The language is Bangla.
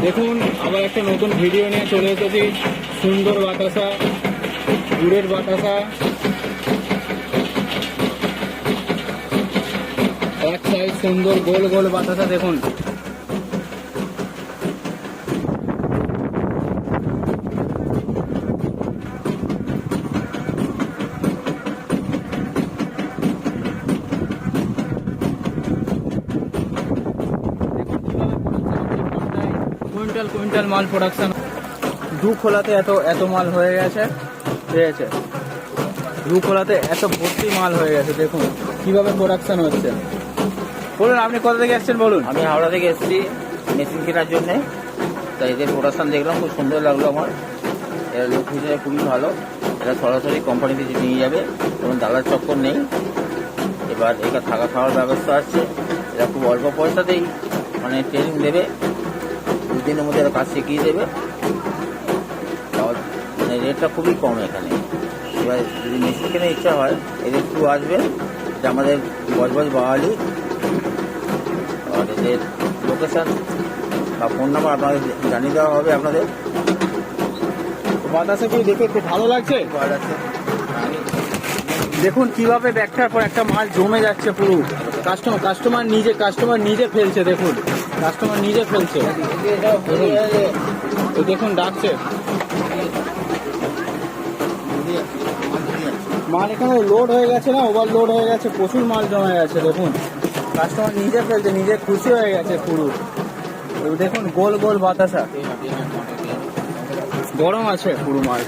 দেখুন আবার একটা নতুন ভিডিও নিয়ে চলে এসেছি। সুন্দর বাতাসা, গুড়ের বাতাসা, এক সাইড সুন্দর গোল গোল বাতাসা। দেখুন কুইন্টাল কুইন্টাল মাল প্রোডাকশন। দু খোলাতে এত মাল হয়ে গেছে, ঠিক আছে? দু খোলাতে এত ভর্তি মাল হয়ে গেছে। দেখুন কিভাবে প্রোডাকশন হচ্ছে। বলুন আপনি কোথা থেকে এসেছেন বলুন। আমি হাওড়া থেকে এসেছি মেশিন কেনার জন্যে। তাই এদের প্রোডাকশান দেখলাম, খুব সুন্দর লাগলো আমার। এরা লোক হিসেবে খুবই ভালো। এরা সরাসরি কোম্পানিতে নিয়ে যাবে, কোনো দালার চক্কর নেই। এবার এখানে থাকা খাওয়ার ব্যবস্থা আছে। এরা খুব অল্প পয়সাতেই মানে ট্রেনিং দেবে, 2 দিনের মধ্যে এরা কাজ শিখিয়ে দেবে। মানে রেটটা খুবই কম এখানে। এবার যদি মেশিন কেনার ইচ্ছা হয় এদের থ্রু আসবেন, যে আমাদের বজবজ বাওয়ালি। আর এদের লোকেশান বা ফোন নাম্বার আপনাদের জানিয়ে দেওয়া হবে আপনাদের। বাতাসাগুলো দেখে খুব ভালো লাগছে। ভালো আছে। দেখুন কিভাবে একটার পর একটা মাল জমে যাচ্ছে পুরো। কাস্টমার নিজে ফেলছে। দেখুন কাস্টমার নিজে ফেলছে। দেখুন ডাকছে মাল। এখানে লোড হয়ে গেছে না, ওভারলোড হয়ে গেছে, প্রচুর মাল জমে গেছে। দেখুন কাস্টমার নিজে ফেলছে, নিজে খুশি হয়ে গেছে পুরো। দেখুন গোল গোল বাতাসা, গরম আছে পুরো মাল।